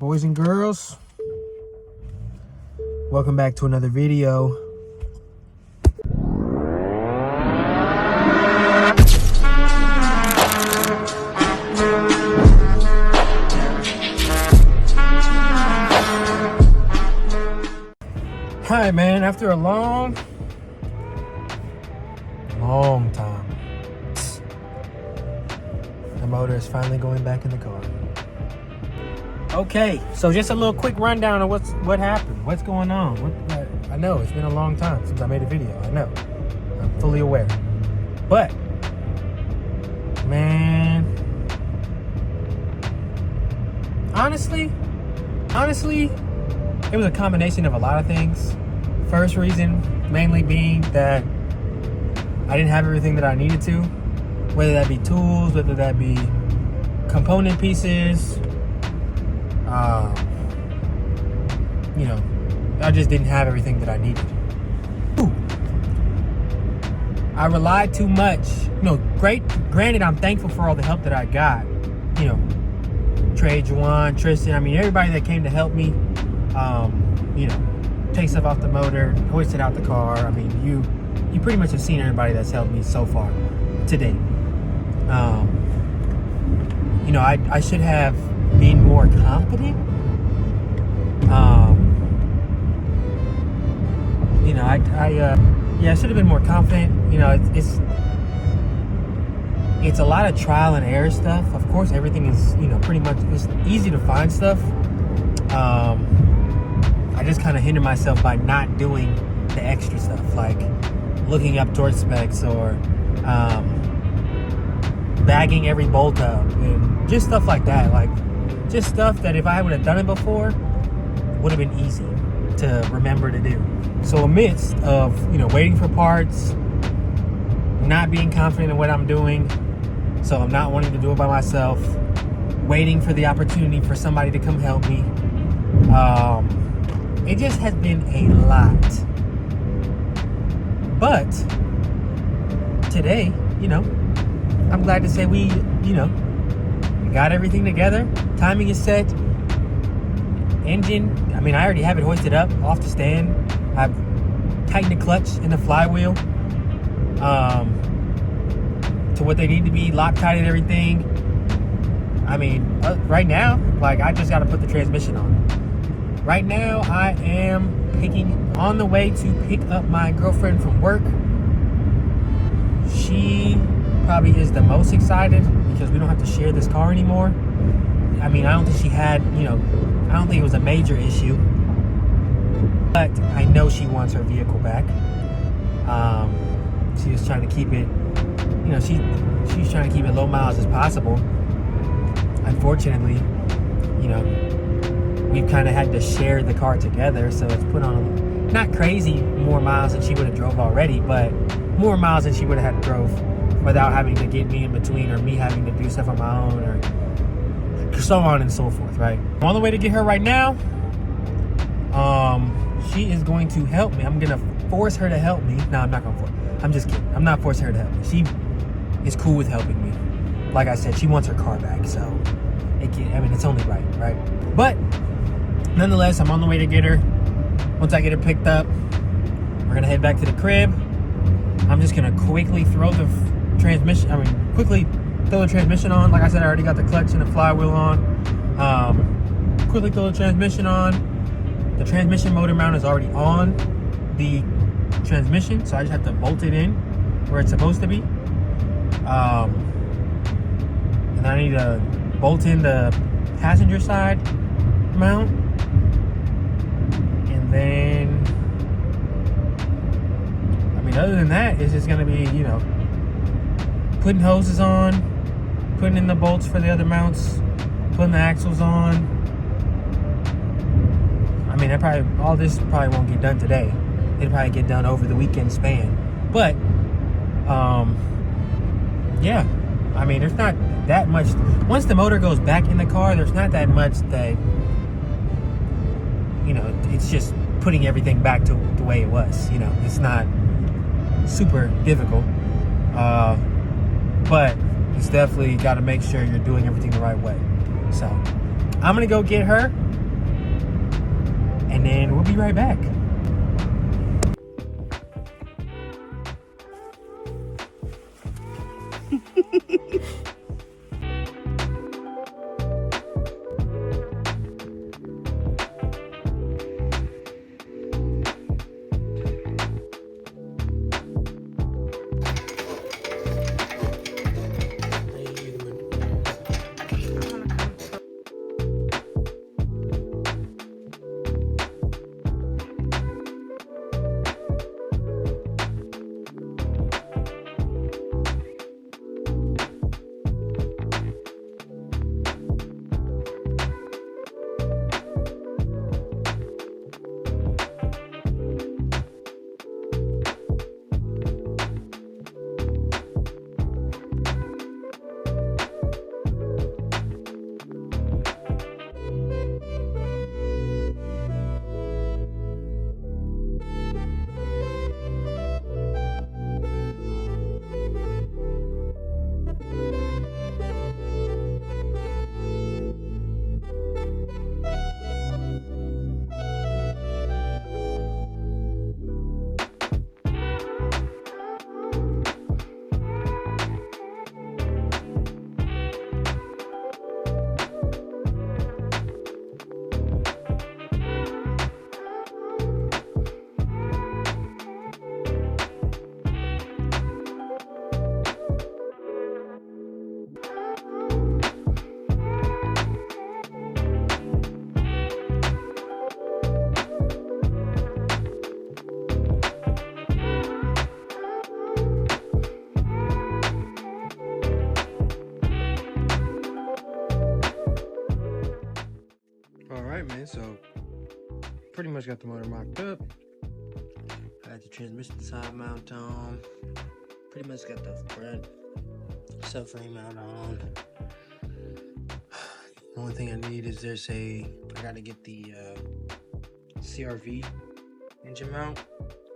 Boys and girls, welcome back to another video. Hi man, after a long time, the motor is finally going back in the car. Okay, so just a little quick rundown of what happened, what's going on. I know it's been a long time since I made a video. I know, I'm fully aware, but man, honestly, it was a combination of a lot of things. First reason, mainly being that I didn't have everything that I needed to, whether that be tools, whether that be component pieces. I just didn't have everything that I needed. I relied too much. Granted, I'm thankful for all the help that I got. Trey, Juwan, Tristan, everybody that came to help me, take stuff off the motor, hoist it out the car. You pretty much have seen everybody that's helped me so far to date. I should have been more confident. I should have been more confident. It's a lot of trial and error stuff. Of course, everything is, pretty much, it's easy to find stuff. I just kind of hinder myself by not doing the extra stuff, like looking up torque specs or bagging every bolt up and just stuff like that. Like just stuff that if I would have done it before, would have been easy to remember to do. So amidst of, waiting for parts, not being confident in what I'm doing, so I'm not wanting to do it by myself, waiting for the opportunity for somebody to come help me. It just has been a lot. But today, I'm glad to say we got everything together. Timing is set. Engine, I already have it hoisted up off the stand. I've tightened the clutch and the flywheel to what they need to be, Loctited everything. Right now, I just got to put the transmission on. Right now, I am on the way to pick up my girlfriend from work. She probably is the most excited because we don't have to share this car anymore. I don't think she had, I don't think it was a major issue, but I know she wants her vehicle back. She was trying to keep it, she's trying to keep it low miles as possible. Unfortunately, we've kind of had to share the car together, so it's put on not crazy more miles than she would have drove already, but more miles than she would have had drove without having to get me in between or me having to do stuff on my own or so on and so forth, right? I'm on the way to get her right now. She is going to help me. I'm going to force her to help me. No, I'm not going to force. I'm just kidding. I'm not forcing her to help me. She is cool with helping me. Like I said, she wants her car back, so it's only right? But nonetheless, I'm on the way to get her. Once I get her picked up, we're going to head back to the crib. I'm just going to quickly throw the transmission on. Like I said, I already got the clutch and the flywheel on. Quickly throw the transmission on. The transmission motor mount is already on the transmission, so I just have to bolt it in where it's supposed to be. And I need to bolt in the passenger side mount. And then, other than that, it's just going to be, putting hoses on, putting in the bolts for the other mounts, putting the axles on. All this probably won't get done today. It'll probably get done over the weekend span. But, there's not that much. Once the motor goes back in the car, there's not that much that, it's just putting everything back to the way it was. It's not super difficult. But it's definitely got to make sure you're doing everything the right way. So I'm gonna go get her, and then we'll be right back. Alright, man, so pretty much got the motor mocked up. I got the transmission side mount on. Pretty much got the front subframe mount on. The only thing I need is I gotta get the CRV engine mount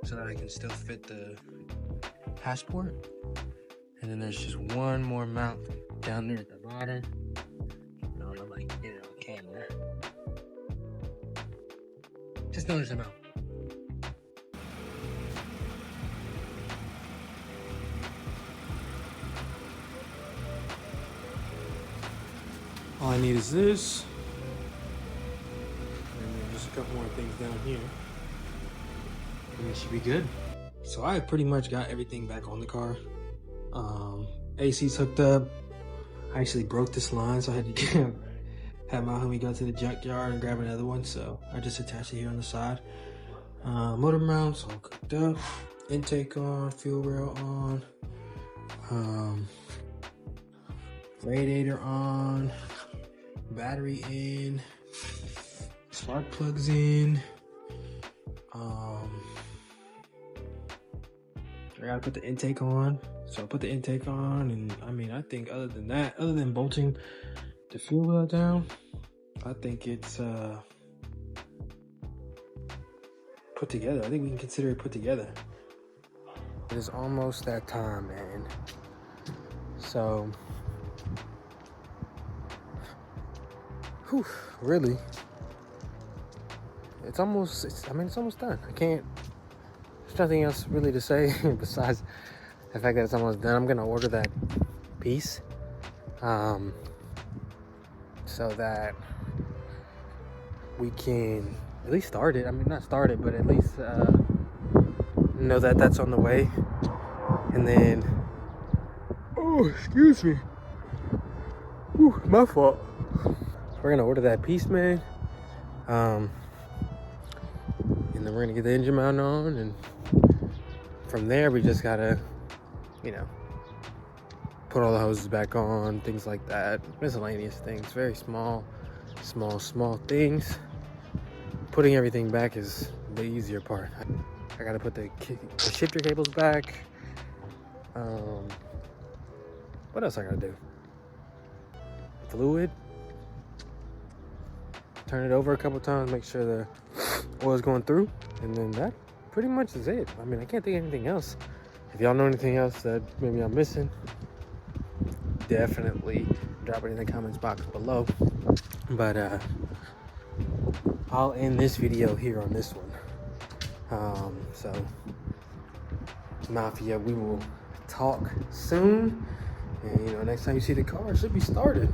so that I can still fit the passport. And then there's just one more mount down there at the bottom. I don't know if I can get it on camera. Just notice them out. All I need is this. And then just a couple more things down here. And it should be good. So I pretty much got everything back on the car. AC's hooked up. I actually broke this line, so I had to have my homie go to the junkyard and grab another one, so I just attached it here on the side. Motor mounts all cooked up. Intake on, fuel rail on. Radiator on. Battery in. Spark plugs in. I gotta put the intake on. So I put the intake on, and I mean, I think other than that, other than bolting the fuel well down, I think it's put together. I think we can consider it put together. It is almost that time, man. So, whew, really, it's almost done. There's nothing else really to say besides the fact that it's almost done. I'm gonna order that piece, so that we can at least start it. I mean, not start it, but at least know that that's on the way. And then, oh, excuse me. Whew, my fault. We're gonna order that piece, man. And then we're gonna get the engine mount on, and from there we just gotta, put all the hoses back on, things like that, miscellaneous things, very small things. Putting everything back is the easier part. I gotta put the shifter cables back. What else I gotta do? Fluid. Turn it over a couple times, make sure the oil's going through, and then that pretty much is it. I mean, I can't think of anything else. If y'all know anything else that maybe I'm missing, definitely drop it in the comments box below. But I'll end this video here on this one. So Mafia, we will talk soon. And next time you see the car, it should be started.